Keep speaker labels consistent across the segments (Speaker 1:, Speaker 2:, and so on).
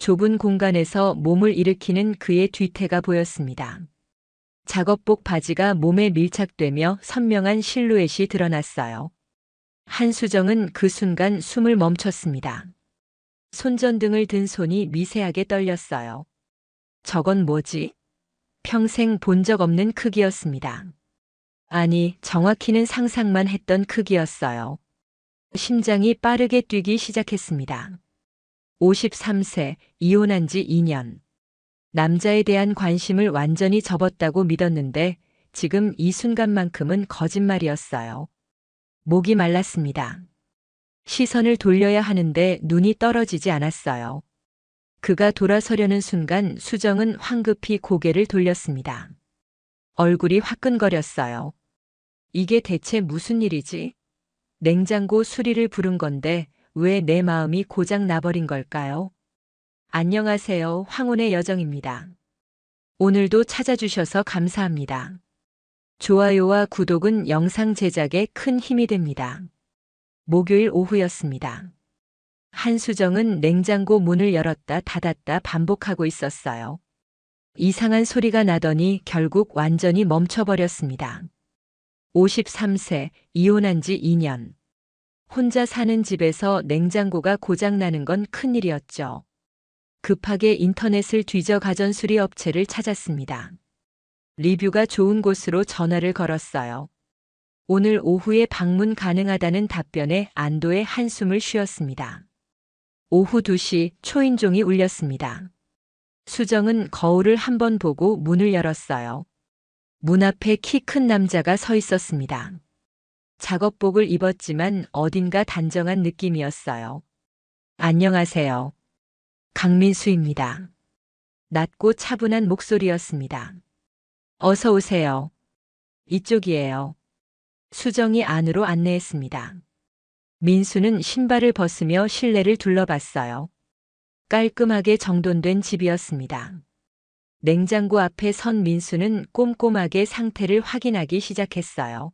Speaker 1: 좁은 공간에서 몸을 일으키는 그의 뒤태가 보였습니다. 작업복 바지가 몸에 밀착되며 선명한 실루엣이 드러났어요. 한수정은 그 순간 숨을 멈췄습니다. 손전등을 든 손이 미세하게 떨렸어요. 저건 뭐지? 평생 본 적 없는 크기였습니다. 아니, 정확히는 상상만 했던 크기였어요. 심장이 빠르게 뛰기 시작했습니다. 53세, 이혼한 지 2년. 남자에 대한 관심을 완전히 접었다고 믿었는데 지금 이 순간만큼은 거짓말이었어요. 목이 말랐습니다. 시선을 돌려야 하는데 눈이 떨어지지 않았어요. 그가 돌아서려는 순간 수정은 황급히 고개를 돌렸습니다. 얼굴이 화끈거렸어요. 이게 대체 무슨 일이지? 냉장고 수리를 부른 건데 왜 내 마음이 고장 나버린 걸까요? 안녕하세요. 황혼의 여정입니다. 오늘도 찾아주셔서 감사합니다. 좋아요와 구독은 영상 제작에 큰 힘이 됩니다. 목요일 오후였습니다. 한수정은 냉장고 문을 열었다 닫았다 반복하고 있었어요. 이상한 소리가 나더니 결국 완전히 멈춰버렸습니다. 53세, 이혼한 지 2년. 혼자 사는 집에서 냉장고가 고장나는 건 큰일이었죠. 급하게 인터넷을 뒤져 가전수리 업체를 찾았습니다. 리뷰가 좋은 곳으로 전화를 걸었어요. 오늘 오후에 방문 가능하다는 답변에 안도의 한숨을 쉬었습니다. 오후 2시 초인종이 울렸습니다. 수정은 거울을 한번 보고 문을 열었어요. 문 앞에 키 큰 남자가 서 있었습니다. 작업복을 입었지만 어딘가 단정한 느낌이었어요. 안녕하세요. 강민수입니다. 낮고 차분한 목소리였습니다. 어서 오세요. 이쪽이에요. 수정이 안으로 안내했습니다. 민수는 신발을 벗으며 실내를 둘러봤어요. 깔끔하게 정돈된 집이었습니다. 냉장고 앞에 선 민수는 꼼꼼하게 상태를 확인하기 시작했어요.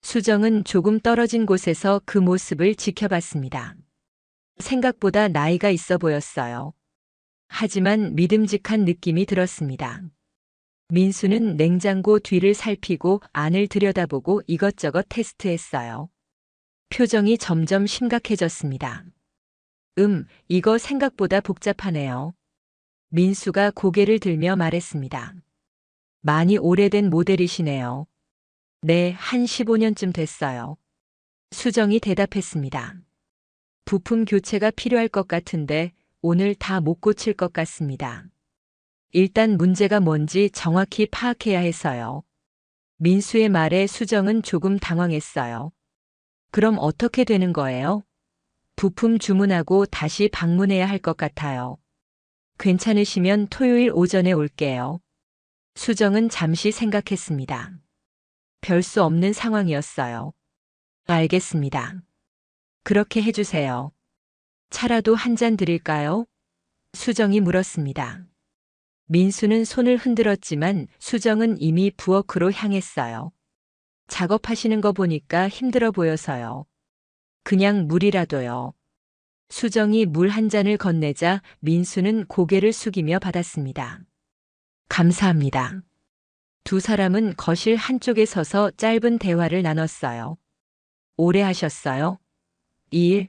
Speaker 1: 수정은 조금 떨어진 곳에서 그 모습을 지켜봤습니다. 생각보다 나이가 있어 보였어요. 하지만 믿음직한 느낌이 들었습니다. 민수는 냉장고 뒤를 살피고 안을 들여다보고 이것저것 테스트했어요. 표정이 점점 심각해졌습니다. 이거 생각보다 복잡하네요. 민수가 고개를 들며 말했습니다. 많이 오래된 모델이시네요. 네, 한 15년쯤 됐어요. 수정이 대답했습니다. 부품 교체가 필요할 것 같은데 오늘 다 못 고칠 것 같습니다. 일단 문제가 뭔지 정확히 파악해야 해서요. 민수의 말에 수정은 조금 당황했어요. 그럼 어떻게 되는 거예요? 부품 주문하고 다시 방문해야 할 것 같아요. 괜찮으시면 토요일 오전에 올게요. 수정은 잠시 생각했습니다. 별 수 없는 상황이었어요. 알겠습니다. 그렇게 해주세요. 차라도 한 잔 드릴까요? 수정이 물었습니다. 민수는 손을 흔들었지만 수정은 이미 부엌으로 향했어요. 작업하시는 거 보니까 힘들어 보여서요. 그냥 물이라도요. 수정이 물 한 잔을 건네자 민수는 고개를 숙이며 받았습니다. 감사합니다. 두 사람은 거실 한쪽에 서서 짧은 대화를 나눴어요. 오래 하셨어요? 이 일?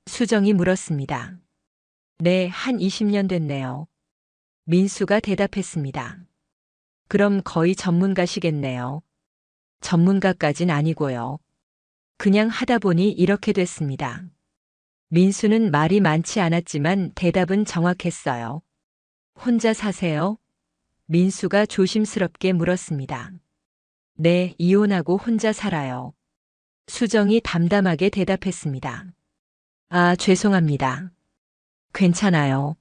Speaker 1: 수정이 물었습니다. 네, 한 20년 됐네요. 민수가 대답했습니다. 그럼 거의 전문가시겠네요. 전문가까진 아니고요. 그냥 하다 보니 이렇게 됐습니다. 민수는 말이 많지 않았지만 대답은 정확했어요. 혼자 사세요? 민수가 조심스럽게 물었습니다. 네, 이혼하고 혼자 살아요. 수정이 담담하게 대답했습니다. 아, 죄송합니다. 괜찮아요.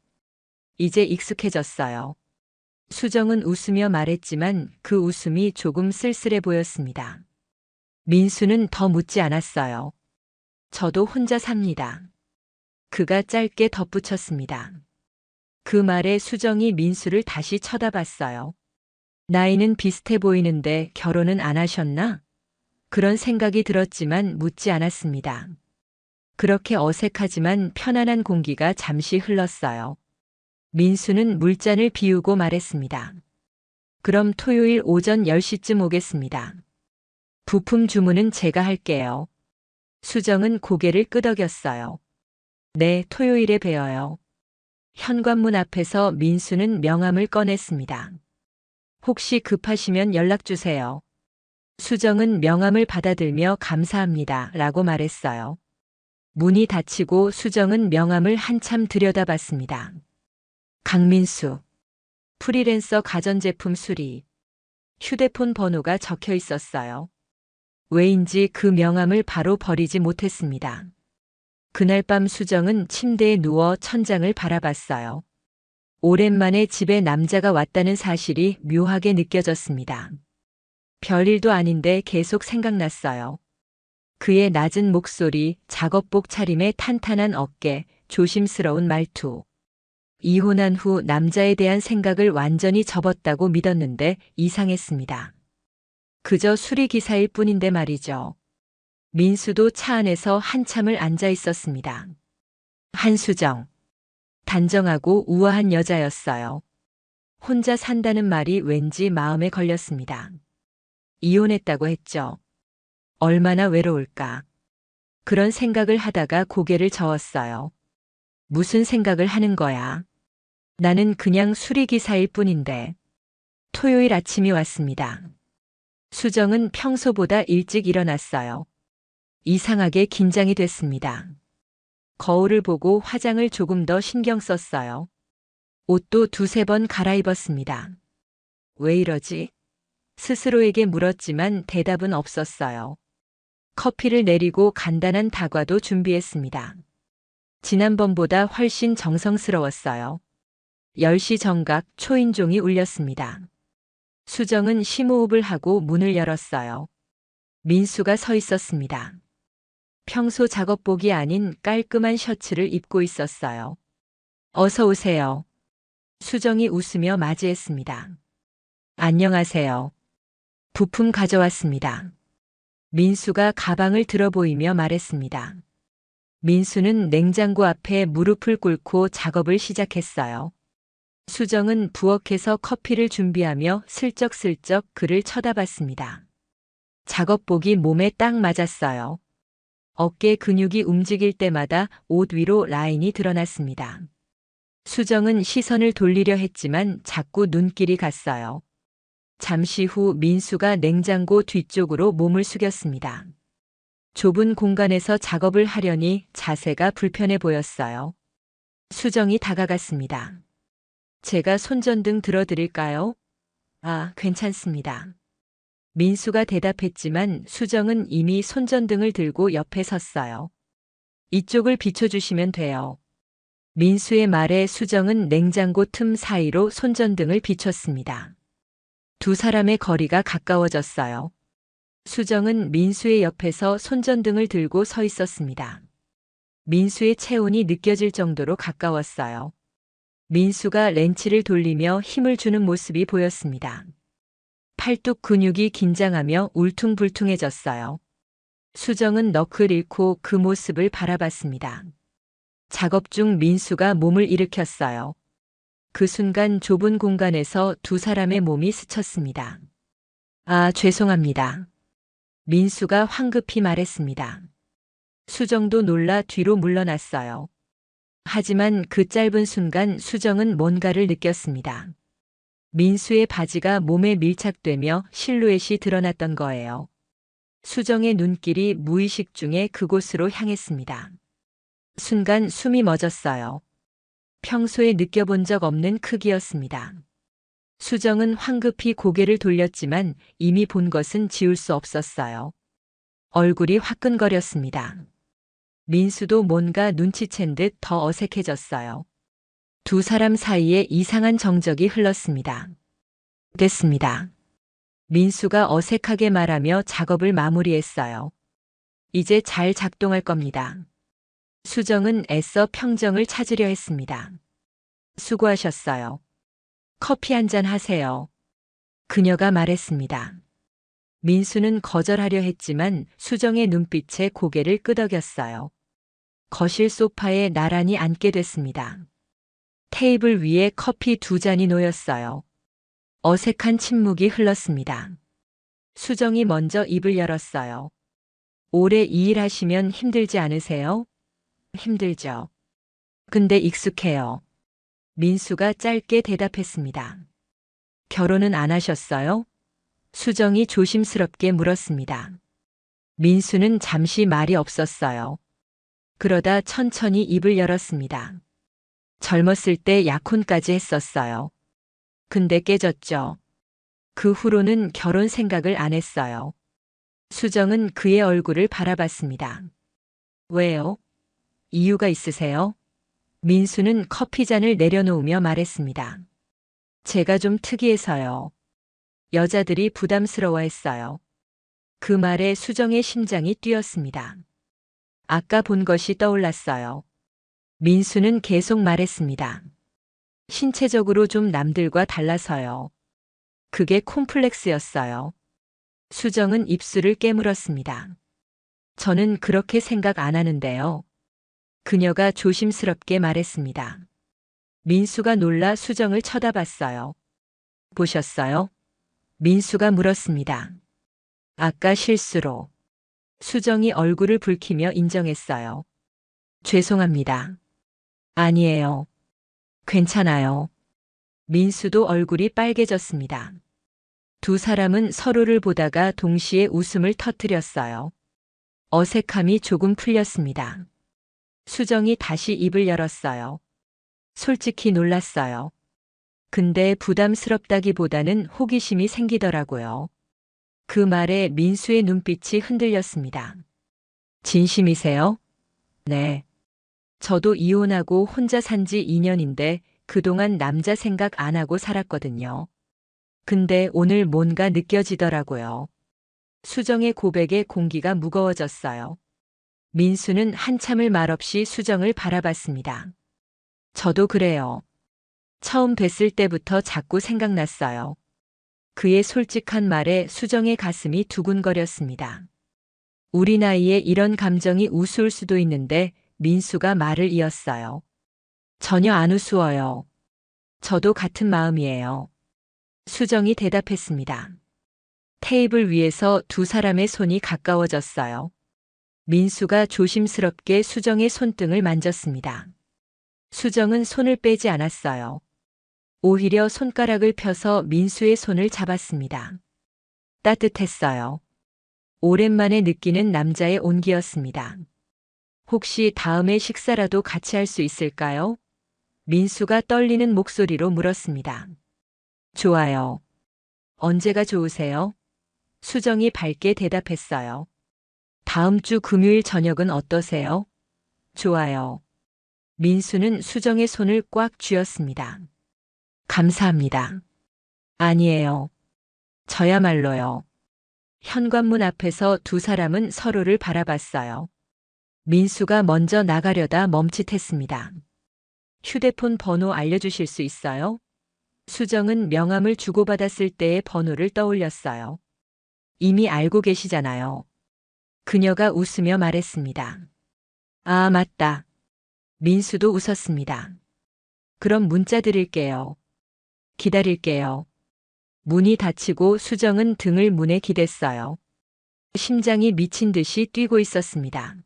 Speaker 1: 이제 익숙해졌어요. 수정은 웃으며 말했지만 그 웃음이 조금 쓸쓸해 보였습니다. 민수는 더 묻지 않았어요. 저도 혼자 삽니다. 그가 짧게 덧붙였습니다. 그 말에 수정이 민수를 다시 쳐다봤어요. 나이는 비슷해 보이는데 결혼은 안 하셨나? 그런 생각이 들었지만 묻지 않았습니다. 그렇게 어색하지만 편안한 공기가 잠시 흘렀어요. 민수는 물잔을 비우고 말했습니다. 그럼 토요일 오전 10시쯤 오겠습니다. 부품 주문은 제가 할게요. 수정은 고개를 끄덕였어요. 네, 토요일에 뵈어요. 현관문 앞에서 민수는 명함을 꺼냈습니다. 혹시 급하시면 연락 주세요. 수정은 명함을 받아들며 감사합니다 라고 말했어요. 문이 닫히고 수정은 명함을 한참 들여다봤습니다. 강민수. 프리랜서 가전제품 수리. 휴대폰 번호가 적혀 있었어요. 왜인지 그 명함을 바로 버리지 못했습니다. 그날 밤 수정은 침대에 누워 천장을 바라봤어요. 오랜만에 집에 남자가 왔다는 사실이 묘하게 느껴졌습니다. 별일도 아닌데 계속 생각났어요. 그의 낮은 목소리, 작업복 차림의 탄탄한 어깨, 조심스러운 말투. 이혼한 후 남자에 대한 생각을 완전히 접었다고 믿었는데 이상했습니다. 그저 수리기사일 뿐인데 말이죠. 민수도 차 안에서 한참을 앉아 있었습니다. 한수정. 단정하고 우아한 여자였어요. 혼자 산다는 말이 왠지 마음에 걸렸습니다. 이혼했다고 했죠. 얼마나 외로울까. 그런 생각을 하다가 고개를 저었어요. 무슨 생각을 하는 거야? 나는 그냥 수리기사일 뿐인데. 토요일 아침이 왔습니다. 수정은 평소보다 일찍 일어났어요. 이상하게 긴장이 됐습니다. 거울을 보고 화장을 조금 더 신경 썼어요. 옷도 두세 번 갈아입었습니다. 왜 이러지? 스스로에게 물었지만 대답은 없었어요. 커피를 내리고 간단한 다과도 준비했습니다. 지난번보다 훨씬 정성스러웠어요. 10시 정각 초인종이 울렸습니다. 수정은 심호흡을 하고 문을 열었어요. 민수가 서 있었습니다. 평소 작업복이 아닌 깔끔한 셔츠를 입고 있었어요. 어서 오세요. 수정이 웃으며 맞이했습니다. 안녕하세요. 부품 가져왔습니다. 민수가 가방을 들어 보이며 말했습니다. 민수는 냉장고 앞에 무릎을 꿇고 작업을 시작했어요. 수정은 부엌에서 커피를 준비하며 슬쩍슬쩍 그를 쳐다봤습니다. 작업복이 몸에 딱 맞았어요. 어깨 근육이 움직일 때마다 옷 위로 라인이 드러났습니다. 수정은 시선을 돌리려 했지만 자꾸 눈길이 갔어요. 잠시 후 민수가 냉장고 뒤쪽으로 몸을 숙였습니다. 좁은 공간에서 작업을 하려니 자세가 불편해 보였어요. 수정이 다가갔습니다. 제가 손전등 들어드릴까요? 아, 괜찮습니다. 민수가 대답했지만 수정은 이미 손전등을 들고 옆에 섰어요. 이쪽을 비춰주시면 돼요. 민수의 말에 수정은 냉장고 틈 사이로 손전등을 비췄습니다. 두 사람의 거리가 가까워졌어요. 수정은 민수의 옆에서 손전등을 들고 서 있었습니다. 민수의 체온이 느껴질 정도로 가까웠어요. 민수가 렌치를 돌리며 힘을 주는 모습이 보였습니다. 팔뚝 근육이 긴장하며 울퉁불퉁해졌어요. 수정은 넋을 잃고 그 모습을 바라봤습니다. 작업 중 민수가 몸을 일으켰어요. 그 순간 좁은 공간에서 두 사람의 몸이 스쳤습니다. 아, 죄송합니다. 민수가 황급히 말했습니다. 수정도 놀라 뒤로 물러났어요. 하지만 그 짧은 순간 수정은 뭔가를 느꼈습니다. 민수의 바지가 몸에 밀착되며 실루엣이 드러났던 거예요. 수정의 눈길이 무의식 중에 그곳으로 향했습니다. 순간 숨이 멎었어요. 평소에 느껴본 적 없는 크기였습니다. 수정은 황급히 고개를 돌렸지만 이미 본 것은 지울 수 없었어요. 얼굴이 화끈거렸습니다. 민수도 뭔가 눈치챈 듯 더 어색해졌어요. 두 사람 사이에 이상한 정적이 흘렀습니다. 됐습니다. 민수가 어색하게 말하며 작업을 마무리했어요. 이제 잘 작동할 겁니다. 수정은 애써 평정을 찾으려 했습니다. 수고하셨어요. 커피 한 잔 하세요. 그녀가 말했습니다. 민수는 거절하려 했지만 수정의 눈빛에 고개를 끄덕였어요. 거실 소파에 나란히 앉게 됐습니다. 테이블 위에 커피 2잔이 놓였어요. 어색한 침묵이 흘렀습니다. 수정이 먼저 입을 열었어요. 오래 이 일 하시면 힘들지 않으세요? 힘들죠. 근데 익숙해요. 민수가 짧게 대답했습니다. 결혼은 안 하셨어요? 수정이 조심스럽게 물었습니다. 민수는 잠시 말이 없었어요. 그러다 천천히 입을 열었습니다. 젊었을 때 약혼까지 했었어요. 근데 깨졌죠. 그 후로는 결혼 생각을 안 했어요. 수정은 그의 얼굴을 바라봤습니다. 왜요? 이유가 있으세요? 민수는 커피잔을 내려놓으며 말했습니다. 제가 좀 특이해서요. 여자들이 부담스러워했어요. 그 말에 수정의 심장이 뛰었습니다. 아까 본 것이 떠올랐어요. 민수는 계속 말했습니다. 신체적으로 좀 남들과 달라서요. 그게 콤플렉스였어요. 수정은 입술을 깨물었습니다. 저는 그렇게 생각 안 하는데요. 그녀가 조심스럽게 말했습니다. 민수가 놀라 수정을 쳐다봤어요. 보셨어요? 민수가 물었습니다. 아까 실수로. 수정이 얼굴을 붉히며 인정했어요. 죄송합니다. 아니에요. 괜찮아요. 민수도 얼굴이 빨개졌습니다. 두 사람은 서로를 보다가 동시에 웃음을 터뜨렸어요. 어색함이 조금 풀렸습니다. 수정이 다시 입을 열었어요. 솔직히 놀랐어요. 근데 부담스럽다기보다는 호기심이 생기더라고요. 그 말에 민수의 눈빛이 흔들렸습니다. 진심이세요? 네. 저도 이혼하고 혼자 산지 2년인데 그동안 남자 생각 안 하고 살았거든요. 근데 오늘 뭔가 느껴지더라고요. 수정의 고백에 공기가 무거워졌어요. 민수는 한참을 말없이 수정을 바라봤습니다. 저도 그래요. 처음 뵀을 때부터 자꾸 생각났어요. 그의 솔직한 말에 수정의 가슴이 두근거렸습니다. 우리 나이에 이런 감정이 우스울 수도 있는데 민수가 말을 이었어요. 전혀 안 우스워요. 저도 같은 마음이에요. 수정이 대답했습니다. 테이블 위에서 두 사람의 손이 가까워졌어요. 민수가 조심스럽게 수정의 손등을 만졌습니다. 수정은 손을 빼지 않았어요. 오히려 손가락을 펴서 민수의 손을 잡았습니다. 따뜻했어요. 오랜만에 느끼는 남자의 온기였습니다. 혹시 다음에 식사라도 같이 할 수 있을까요? 민수가 떨리는 목소리로 물었습니다. 좋아요. 언제가 좋으세요? 수정이 밝게 대답했어요. 다음 주 금요일 저녁은 어떠세요? 좋아요. 민수는 수정의 손을 꽉 쥐었습니다. 감사합니다. 아니에요. 저야말로요. 현관문 앞에서 두 사람은 서로를 바라봤어요. 민수가 먼저 나가려다 멈칫했습니다. 휴대폰 번호 알려주실 수 있어요? 수정은 명함을 주고받았을 때의 번호를 떠올렸어요. 이미 알고 계시잖아요. 그녀가 웃으며 말했습니다. 아, 맞다. 민수도 웃었습니다. 그럼 문자 드릴게요. 기다릴게요. 문이 닫히고 수정은 등을 문에 기댔어요. 심장이 미친 듯이 뛰고 있었습니다.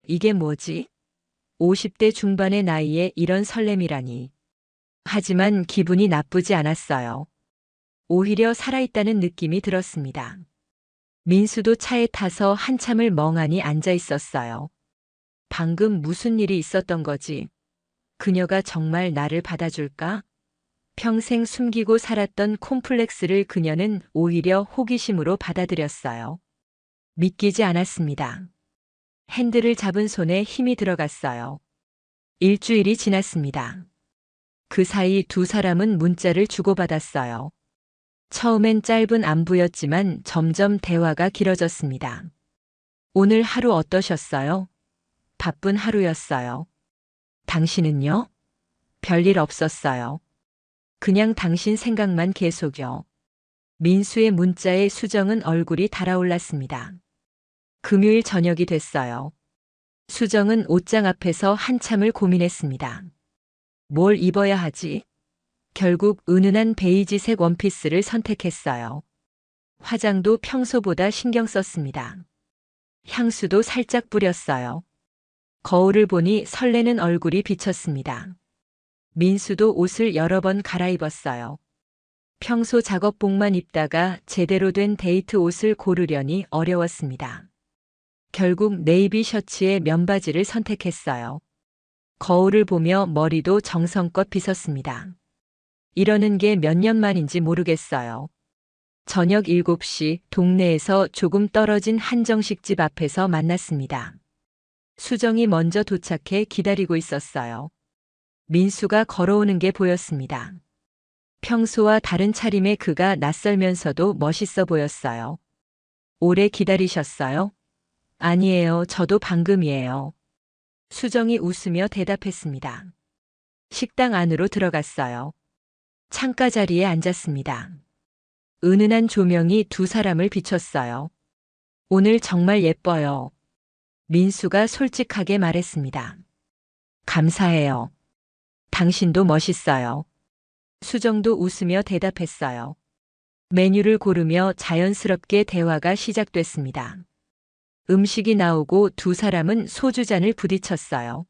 Speaker 1: 이게 뭐지? 50대 중반의 나이에 이런 설렘이라니. 하지만 기분이 나쁘지 않았어요. 오히려 살아있다는 느낌이 들었습니다. 민수도 차에 타서 한참을 멍하니 앉아 있었어요. 방금 무슨 일이 있었던 거지? 그녀가 정말 나를 받아줄까? 평생 숨기고 살았던 콤플렉스를 그녀는 오히려 호기심으로 받아들였어요. 믿기지 않았습니다. 핸들을 잡은 손에 힘이 들어갔어요. 일주일이 지났습니다. 그 사이 두 사람은 문자를 주고받았어요. 처음엔 짧은 안부였지만 점점 대화가 길어졌습니다. 오늘 하루 어떠셨어요? 바쁜 하루였어요. 당신은요? 별일 없었어요. 그냥 당신 생각만 계속요. 민수의 문자에 수정은 얼굴이 달아올랐습니다. 금요일 저녁이 됐어요. 수정은 옷장 앞에서 한참을 고민했습니다. 뭘 입어야 하지? 결국 은은한 베이지색 원피스를 선택했어요. 화장도 평소보다 신경 썼습니다. 향수도 살짝 뿌렸어요. 거울을 보니 설레는 얼굴이 비쳤습니다. 민수도 옷을 여러 번 갈아입었어요. 평소 작업복만 입다가 제대로 된 데이트 옷을 고르려니 어려웠습니다. 결국 네이비 셔츠에 면바지를 선택했어요. 거울을 보며 머리도 정성껏 빗었습니다. 이러는 게 몇 년 만인지 모르겠어요. 저녁 7시 동네에서 조금 떨어진 한정식집 앞에서 만났습니다. 수정이 먼저 도착해 기다리고 있었어요. 민수가 걸어오는 게 보였습니다. 평소와 다른 차림의 그가 낯설면서도 멋있어 보였어요. 오래 기다리셨어요? 아니에요. 저도 방금이에요. 수정이 웃으며 대답했습니다. 식당 안으로 들어갔어요. 창가 자리에 앉았습니다. 은은한 조명이 두 사람을 비췄어요. 오늘 정말 예뻐요. 민수가 솔직하게 말했습니다. 감사해요. 당신도 멋있어요. 수정도 웃으며 대답했어요. 메뉴를 고르며 자연스럽게 대화가 시작됐습니다. 음식이 나오고 두 사람은 소주잔을 부딪혔어요.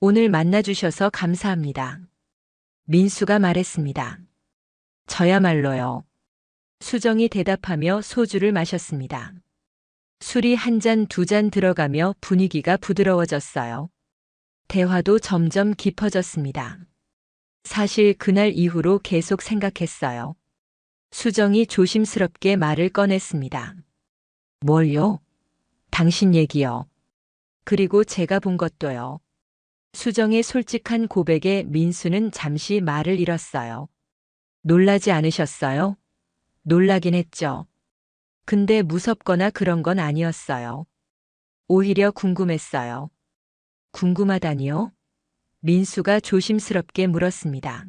Speaker 1: 오늘 만나주셔서 감사합니다. 민수가 말했습니다. 저야말로요. 수정이 대답하며 소주를 마셨습니다. 술이 한 잔, 두 잔 들어가며 분위기가 부드러워졌어요. 대화도 점점 깊어졌습니다. 사실 그날 이후로 계속 생각했어요. 수정이 조심스럽게 말을 꺼냈습니다. 뭘요? 당신 얘기요. 그리고 제가 본 것도요. 수정의 솔직한 고백에 민수는 잠시 말을 잃었어요. 놀라지 않으셨어요? 놀라긴 했죠. 근데 무섭거나 그런 건 아니었어요. 오히려 궁금했어요. 궁금하다니요? 민수가 조심스럽게 물었습니다.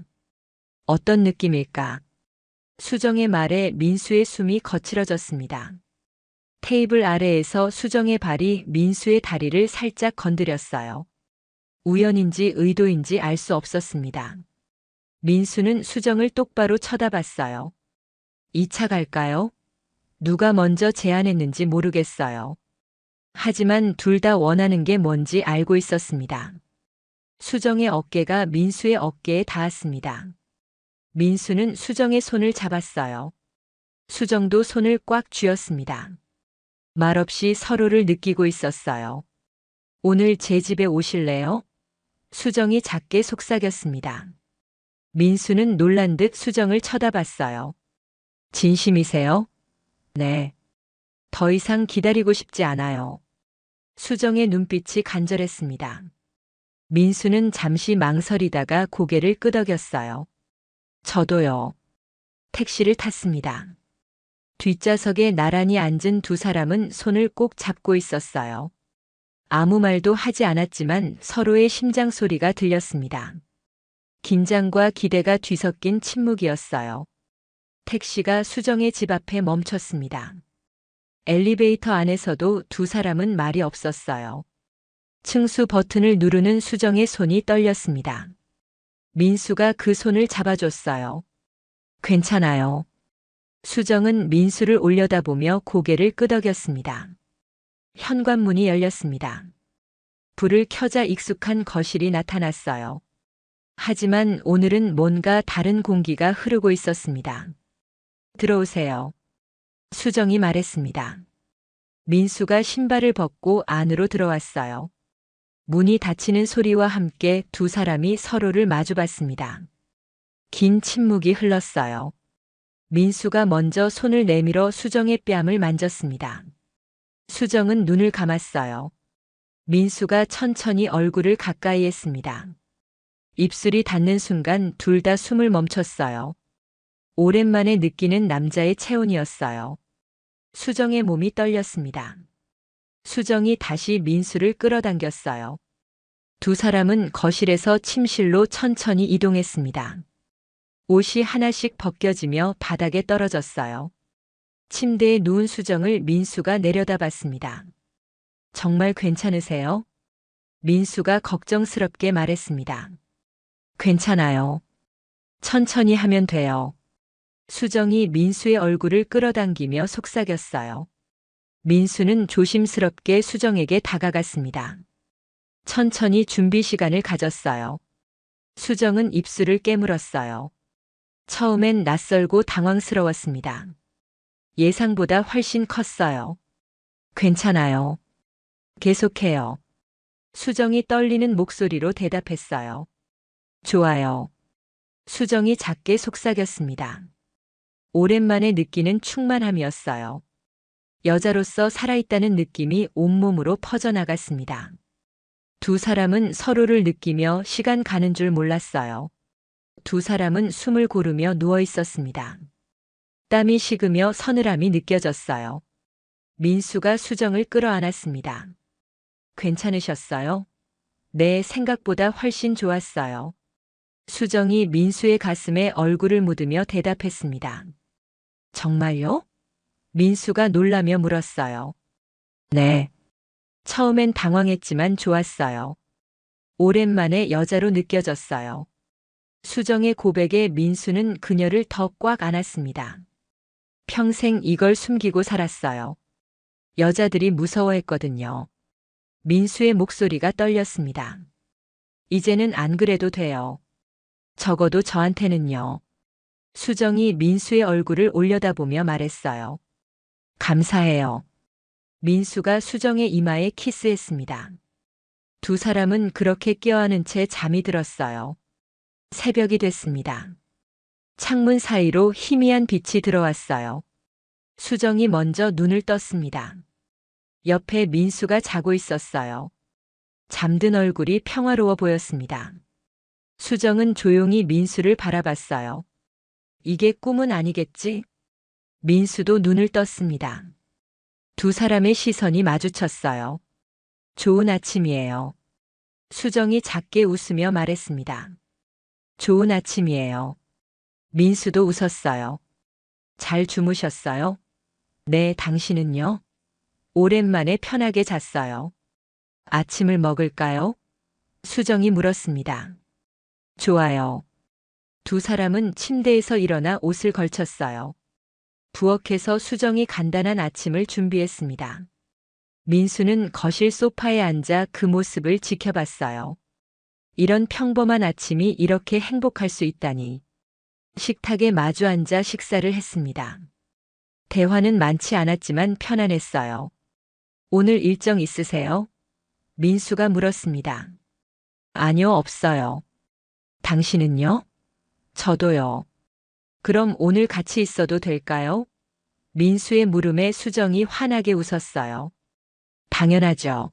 Speaker 1: 어떤 느낌일까? 수정의 말에 민수의 숨이 거칠어졌습니다. 테이블 아래에서 수정의 발이 민수의 다리를 살짝 건드렸어요. 우연인지 의도인지 알 수 없었습니다. 민수는 수정을 똑바로 쳐다봤어요. 2차 갈까요? 누가 먼저 제안했는지 모르겠어요. 하지만 둘 다 원하는 게 뭔지 알고 있었습니다. 수정의 어깨가 민수의 어깨에 닿았습니다. 민수는 수정의 손을 잡았어요. 수정도 손을 꽉 쥐었습니다. 말없이 서로를 느끼고 있었어요. 오늘 제 집에 오실래요? 수정이 작게 속삭였습니다. 민수는 놀란 듯 수정을 쳐다봤어요. 진심이세요? 네. 더 이상 기다리고 싶지 않아요. 수정의 눈빛이 간절했습니다. 민수는 잠시 망설이다가 고개를 끄덕였어요. 저도요. 택시를 탔습니다. 뒷좌석에 나란히 앉은 두 사람은 손을 꼭 잡고 있었어요. 아무 말도 하지 않았지만 서로의 심장 소리가 들렸습니다. 긴장과 기대가 뒤섞인 침묵이었어요. 택시가 수정의 집 앞에 멈췄습니다. 엘리베이터 안에서도 두 사람은 말이 없었어요. 층수 버튼을 누르는 수정의 손이 떨렸습니다. 민수가 그 손을 잡아줬어요. 괜찮아요. 수정은 민수를 올려다보며 고개를 끄덕였습니다. 현관문이 열렸습니다. 불을 켜자 익숙한 거실이 나타났어요. 하지만 오늘은 뭔가 다른 공기가 흐르고 있었습니다. 들어오세요. 수정이 말했습니다. 민수가 신발을 벗고 안으로 들어왔어요. 문이 닫히는 소리와 함께 두 사람이 서로를 마주봤습니다. 긴 침묵이 흘렀어요. 민수가 먼저 손을 내밀어 수정의 뺨을 만졌습니다. 수정은 눈을 감았어요. 민수가 천천히 얼굴을 가까이 했습니다. 입술이 닿는 순간 둘 다 숨을 멈췄어요. 오랜만에 느끼는 남자의 체온이었어요. 수정의 몸이 떨렸습니다. 수정이 다시 민수를 끌어당겼어요. 두 사람은 거실에서 침실로 천천히 이동했습니다. 옷이 하나씩 벗겨지며 바닥에 떨어졌어요. 침대에 누운 수정을 민수가 내려다봤습니다. 정말 괜찮으세요? 민수가 걱정스럽게 말했습니다. 괜찮아요. 천천히 하면 돼요. 수정이 민수의 얼굴을 끌어당기며 속삭였어요. 민수는 조심스럽게 수정에게 다가갔습니다. 천천히 준비 시간을 가졌어요. 수정은 입술을 깨물었어요. 처음엔 낯설고 당황스러웠습니다. 예상보다 훨씬 컸어요. 괜찮아요. 계속해요. 수정이 떨리는 목소리로 대답했어요. 좋아요. 수정이 작게 속삭였습니다. 오랜만에 느끼는 충만함이었어요. 여자로서 살아있다는 느낌이 온몸으로 퍼져나갔습니다. 두 사람은 서로를 느끼며 시간 가는 줄 몰랐어요. 두 사람은 숨을 고르며 누워 있었습니다. 땀이 식으며 서늘함이 느껴졌어요. 민수가 수정을 끌어안았습니다. 괜찮으셨어요? 네, 생각보다 훨씬 좋았어요. 수정이 민수의 가슴에 얼굴을 묻으며 대답했습니다. 정말요? 민수가 놀라며 물었어요. 네. 처음엔 당황했지만 좋았어요. 오랜만에 여자로 느껴졌어요. 수정의 고백에 민수는 그녀를 더 꽉 안았습니다. 평생 이걸 숨기고 살았어요. 여자들이 무서워했거든요. 민수의 목소리가 떨렸습니다. 이제는 안 그래도 돼요. 적어도 저한테는요. 수정이 민수의 얼굴을 올려다보며 말했어요. 감사해요. 민수가 수정의 이마에 키스했습니다. 두 사람은 그렇게 껴안은 채 잠이 들었어요. 새벽이 됐습니다. 창문 사이로 희미한 빛이 들어왔어요. 수정이 먼저 눈을 떴습니다. 옆에 민수가 자고 있었어요. 잠든 얼굴이 평화로워 보였습니다. 수정은 조용히 민수를 바라봤어요. 이게 꿈은 아니겠지? 민수도 눈을 떴습니다. 두 사람의 시선이 마주쳤어요. 좋은 아침이에요. 수정이 작게 웃으며 말했습니다. 좋은 아침이에요. 민수도 웃었어요. 잘 주무셨어요? 네, 당신은요? 오랜만에 편하게 잤어요. 아침을 먹을까요? 수정이 물었습니다. 좋아요. 두 사람은 침대에서 일어나 옷을 걸쳤어요. 부엌에서 수정이 간단한 아침을 준비했습니다. 민수는 거실 소파에 앉아 그 모습을 지켜봤어요. 이런 평범한 아침이 이렇게 행복할 수 있다니. 식탁에 마주 앉아 식사를 했습니다. 대화는 많지 않았지만 편안했어요. 오늘 일정 있으세요? 민수가 물었습니다. 아니요, 없어요. 당신은요? 저도요. 그럼 오늘 같이 있어도 될까요? 민수의 물음에 수정이 환하게 웃었어요. 당연하죠.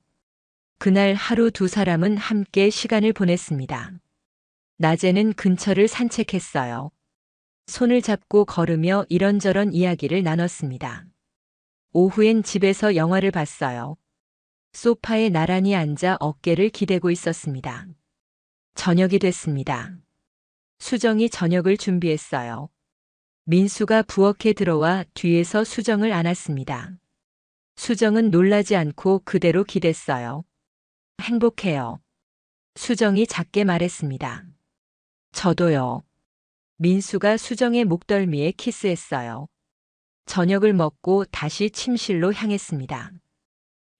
Speaker 1: 그날 하루 두 사람은 함께 시간을 보냈습니다. 낮에는 근처를 산책했어요. 손을 잡고 걸으며 이런저런 이야기를 나눴습니다. 오후엔 집에서 영화를 봤어요. 소파에 나란히 앉아 어깨를 기대고 있었습니다. 저녁이 됐습니다. 수정이 저녁을 준비했어요. 민수가 부엌에 들어와 뒤에서 수정을 안았습니다. 수정은 놀라지 않고 그대로 기댔어요. 행복해요. 수정이 작게 말했습니다. 저도요. 민수가 수정의 목덜미에 키스했어요. 저녁을 먹고 다시 침실로 향했습니다.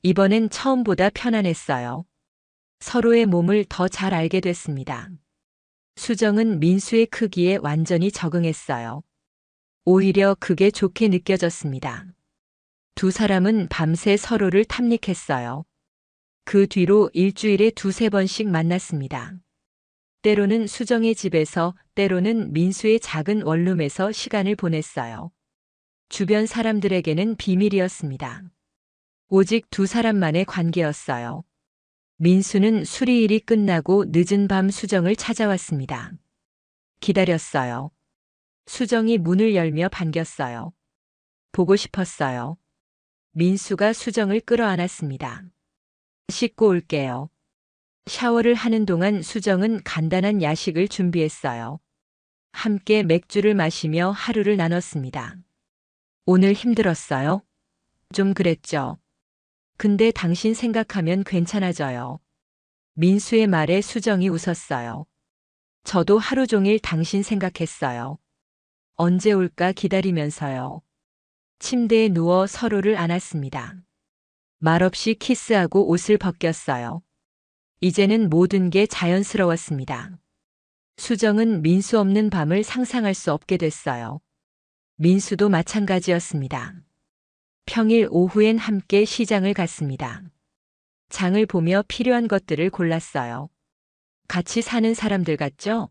Speaker 1: 이번엔 처음보다 편안했어요. 서로의 몸을 더 잘 알게 됐습니다. 수정은 민수의 크기에 완전히 적응했어요. 오히려 그게 좋게 느껴졌습니다. 두 사람은 밤새 서로를 탐닉했어요. 그 뒤로 일주일에 두세 번씩 만났습니다. 때로는 수정의 집에서, 때로는 민수의 작은 원룸에서 시간을 보냈어요. 주변 사람들에게는 비밀이었습니다. 오직 두 사람만의 관계였어요. 민수는 수리일이 끝나고 늦은 밤 수정을 찾아왔습니다. 기다렸어요. 수정이 문을 열며 반겼어요. 보고 싶었어요. 민수가 수정을 끌어안았습니다. 씻고 올게요. 샤워를 하는 동안 수정은 간단한 야식을 준비했어요. 함께 맥주를 마시며 하루를 나눴습니다. 오늘 힘들었어요? 좀 그랬죠. 근데 당신 생각하면 괜찮아져요. 민수의 말에 수정이 웃었어요. 저도 하루 종일 당신 생각했어요. 언제 올까 기다리면서요. 침대에 누워 서로를 안았습니다. 말없이 키스하고 옷을 벗겼어요. 이제는 모든 게 자연스러웠습니다. 수정은 민수 없는 밤을 상상할 수 없게 됐어요. 민수도 마찬가지였습니다. 평일 오후엔 함께 시장을 갔습니다. 장을 보며 필요한 것들을 골랐어요. 같이 사는 사람들 같죠?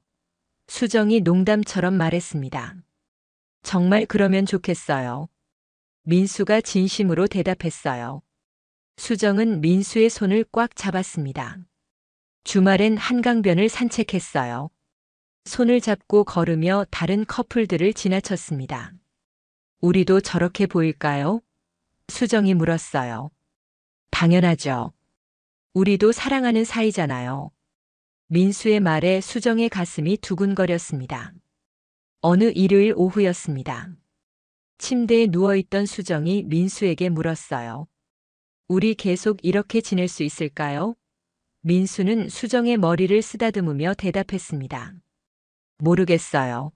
Speaker 1: 수정이 농담처럼 말했습니다. 정말 그러면 좋겠어요. 민수가 진심으로 대답했어요. 수정은 민수의 손을 꽉 잡았습니다. 주말엔 한강변을 산책했어요. 손을 잡고 걸으며 다른 커플들을 지나쳤습니다. 우리도 저렇게 보일까요? 수정이 물었어요. 당연하죠. 우리도 사랑하는 사이잖아요. 민수의 말에 수정의 가슴이 두근거렸습니다. 어느 일요일 오후였습니다. 침대에 누워있던 수정이 민수에게 물었어요. 우리 계속 이렇게 지낼 수 있을까요? 민수는 수정의 머리를 쓰다듬으며 대답했습니다. 모르겠어요.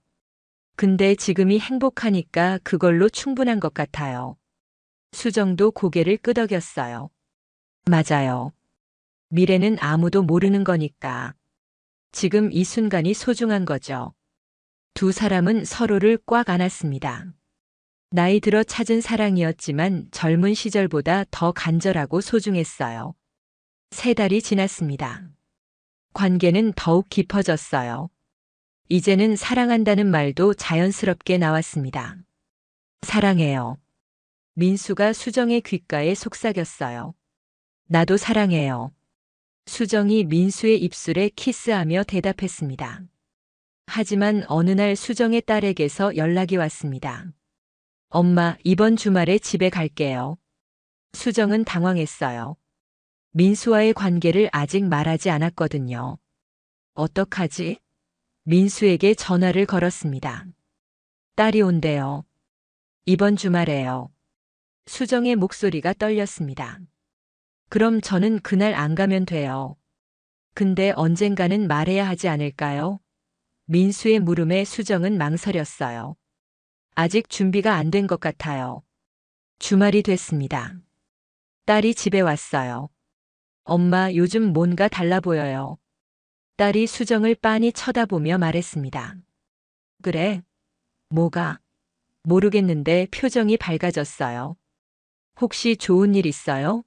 Speaker 1: 근데 지금이 행복하니까 그걸로 충분한 것 같아요. 수정도 고개를 끄덕였어요. 맞아요. 미래는 아무도 모르는 거니까. 지금 이 순간이 소중한 거죠. 두 사람은 서로를 꽉 안았습니다. 나이 들어 찾은 사랑이었지만 젊은 시절보다 더 간절하고 소중했어요. 3달이 지났습니다. 관계는 더욱 깊어졌어요. 이제는 사랑한다는 말도 자연스럽게 나왔습니다. 사랑해요. 민수가 수정의 귓가에 속삭였어요. 나도 사랑해요. 수정이 민수의 입술에 키스하며 대답했습니다. 하지만 어느 날 수정의 딸에게서 연락이 왔습니다. 엄마, 이번 주말에 집에 갈게요. 수정은 당황했어요. 민수와의 관계를 아직 말하지 않았거든요. 어떡하지? 민수에게 전화를 걸었습니다. 딸이 온대요. 이번 주말에요. 수정의 목소리가 떨렸습니다. 그럼 저는 그날 안 가면 돼요. 근데 언젠가는 말해야 하지 않을까요? 민수의 물음에 수정은 망설였어요. 아직 준비가 안 된 것 같아요. 주말이 됐습니다. 딸이 집에 왔어요. 엄마, 요즘 뭔가 달라 보여요. 딸이 수정을 빤히 쳐다보며 말했습니다. 그래? 뭐가? 모르겠는데 표정이 밝아졌어요. 혹시 좋은 일 있어요?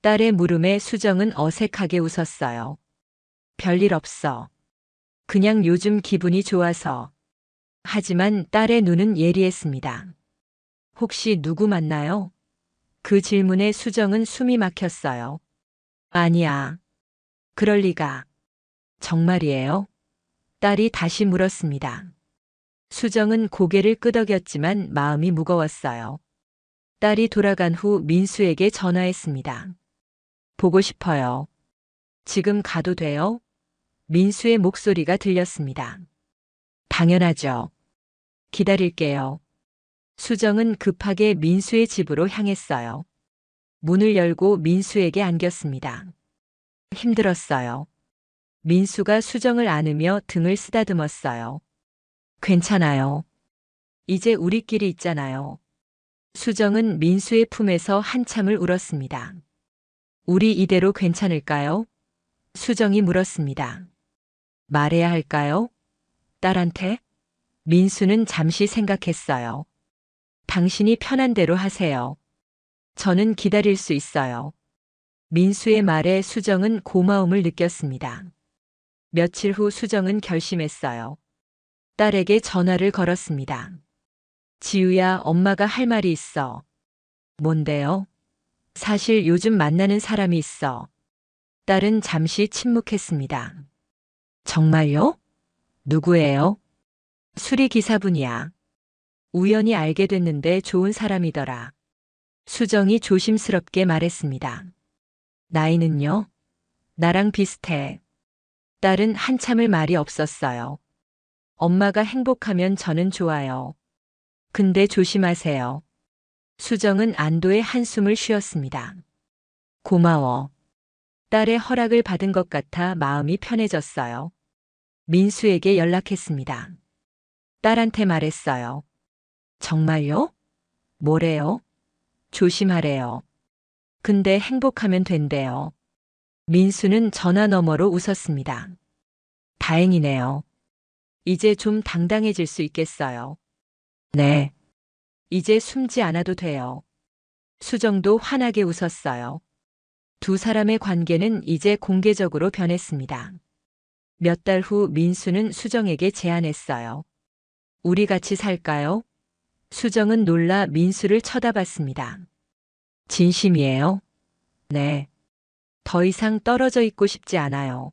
Speaker 1: 딸의 물음에 수정은 어색하게 웃었어요. 별일 없어. 그냥 요즘 기분이 좋아서. 하지만 딸의 눈은 예리했습니다. 혹시 누구 만나요? 그 질문에 수정은 숨이 막혔어요. 아니야. 그럴 리가. 정말이에요? 딸이 다시 물었습니다. 수정은 고개를 끄덕였지만 마음이 무거웠어요. 딸이 돌아간 후 민수에게 전화했습니다. 보고 싶어요. 지금 가도 돼요? 민수의 목소리가 들렸습니다. 당연하죠. 기다릴게요. 수정은 급하게 민수의 집으로 향했어요. 문을 열고 민수에게 안겼습니다. 힘들었어요. 민수가 수정을 안으며 등을 쓰다듬었어요. 괜찮아요. 이제 우리끼리 있잖아요. 수정은 민수의 품에서 한참을 울었습니다. 우리 이대로 괜찮을까요? 수정이 물었습니다. 말해야 할까요? 딸한테? 민수는 잠시 생각했어요. 당신이 편한 대로 하세요. 저는 기다릴 수 있어요. 민수의 말에 수정은 고마움을 느꼈습니다. 며칠 후 수정은 결심했어요. 딸에게 전화를 걸었습니다. 지우야, 엄마가 할 말이 있어. 뭔데요? 사실 요즘 만나는 사람이 있어. 딸은 잠시 침묵했습니다. 정말요? 누구예요? 수리기사분이야. 우연히 알게 됐는데 좋은 사람이더라. 수정이 조심스럽게 말했습니다. 나이는요? 나랑 비슷해. 딸은 한참을 말이 없었어요. 엄마가 행복하면 저는 좋아요. 근데 조심하세요. 수정은 안도의 한숨을 쉬었습니다. 고마워. 딸의 허락을 받은 것 같아 마음이 편해졌어요. 민수에게 연락했습니다. 딸한테 말했어요. 정말요? 뭐래요? 조심하래요. 근데 행복하면 된대요. 민수는 전화 너머로 웃었습니다. 다행이네요. 이제 좀 당당해질 수 있겠어요. 네. 이제 숨지 않아도 돼요. 수정도 환하게 웃었어요. 두 사람의 관계는 이제 공개적으로 변했습니다. 몇 달 후 민수는 수정에게 제안했어요. 우리 같이 살까요? 수정은 놀라 민수를 쳐다봤습니다. 진심이에요? 네. 더 이상 떨어져 있고 싶지 않아요.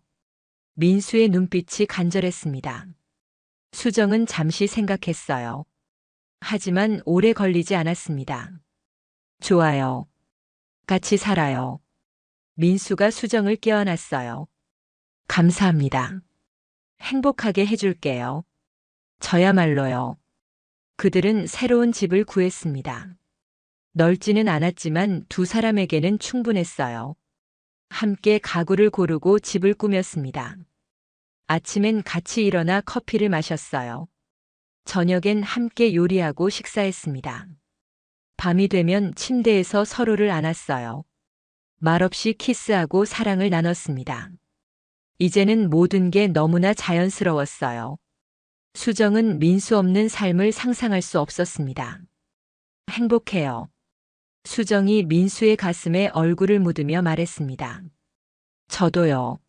Speaker 1: 민수의 눈빛이 간절했습니다. 수정은 잠시 생각했어요. 하지만 오래 걸리지 않았습니다. 좋아요. 같이 살아요. 민수가 수정을 껴안았어요. 감사합니다. 행복하게 해줄게요. 저야말로요. 그들은 새로운 집을 구했습니다. 넓지는 않았지만 두 사람에게는 충분했어요. 함께 가구를 고르고 집을 꾸몄습니다. 아침엔 같이 일어나 커피를 마셨어요. 저녁엔 함께 요리하고 식사했습니다. 밤이 되면 침대에서 서로를 안았어요. 말없이 키스하고 사랑을 나눴습니다. 이제는 모든 게 너무나 자연스러웠어요. 수정은 민수 없는 삶을 상상할 수 없었습니다. 행복해요. 수정이 민수의 가슴에 얼굴을 묻으며 말했습니다. 저도요.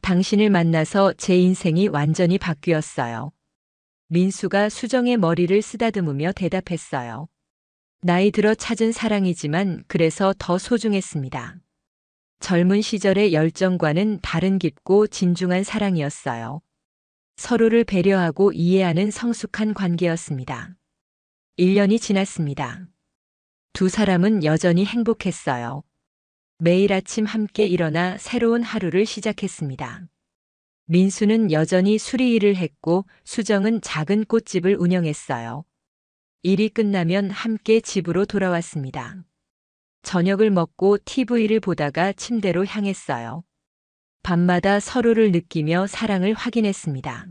Speaker 1: 당신을 만나서 제 인생이 완전히 바뀌었어요. 민수가 수정의 머리를 쓰다듬으며 대답했어요. 나이 들어 찾은 사랑이지만 그래서 더 소중했습니다. 젊은 시절의 열정과는 다른 깊고 진중한 사랑이었어요. 서로를 배려하고 이해하는 성숙한 관계였습니다. 1년이 지났습니다. 두 사람은 여전히 행복했어요. 매일 아침 함께 일어나 새로운 하루를 시작했습니다. 민수는 여전히 수리일을 했고 수정은 작은 꽃집을 운영했어요. 일이 끝나면 함께 집으로 돌아왔습니다. 저녁을 먹고 TV를 보다가 침대로 향했어요. 밤마다 서로를 느끼며 사랑을 확인했습니다.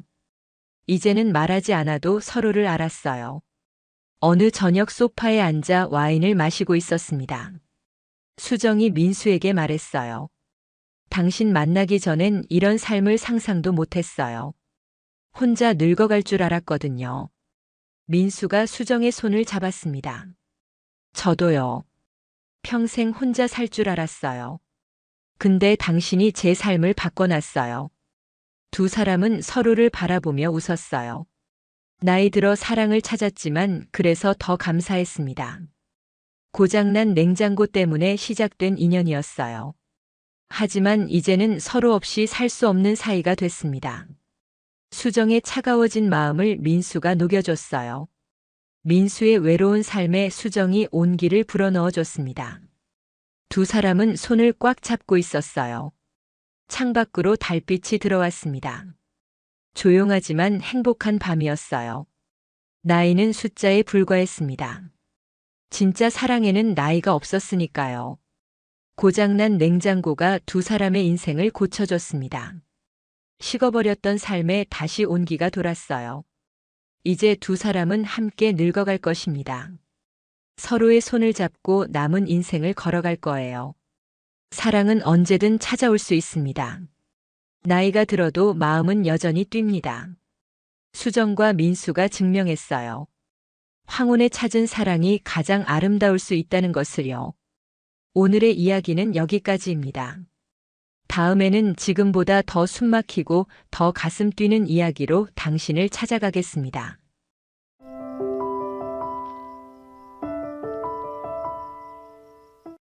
Speaker 1: 이제는 말하지 않아도 서로를 알았어요. 어느 저녁 소파에 앉아 와인을 마시고 있었습니다. 수정이 민수에게 말했어요. 당신 만나기 전엔 이런 삶을 상상도 못했어요. 혼자 늙어갈 줄 알았거든요. 민수가 수정의 손을 잡았습니다. 저도요. 평생 혼자 살 줄 알았어요. 근데 당신이 제 삶을 바꿔놨어요. 두 사람은 서로를 바라보며 웃었어요. 나이 들어 사랑을 찾았지만 그래서 더 감사했습니다. 고장난 냉장고 때문에 시작된 인연이었어요. 하지만 이제는 서로 없이 살 수 없는 사이가 됐습니다. 수정의 차가워진 마음을 민수가 녹여줬어요. 민수의 외로운 삶에 수정이 온기를 불어넣어줬습니다. 두 사람은 손을 꽉 잡고 있었어요. 창밖으로 달빛이 들어왔습니다. 조용하지만 행복한 밤이었어요. 나이는 숫자에 불과했습니다. 진짜 사랑에는 나이가 없었으니까요. 고장난 냉장고가 두 사람의 인생을 고쳐줬습니다. 식어버렸던 삶에 다시 온기가 돌았어요. 이제 두 사람은 함께 늙어갈 것입니다. 서로의 손을 잡고 남은 인생을 걸어갈 거예요. 사랑은 언제든 찾아올 수 있습니다. 나이가 들어도 마음은 여전히 뜁니다. 수정과 민수가 증명했어요. 황혼에 찾은 사랑이 가장 아름다울 수 있다는 것을요. 오늘의 이야기는 여기까지입니다. 다음에는 지금보다 더 숨막히고 더 가슴 뛰는 이야기로 당신을 찾아가겠습니다.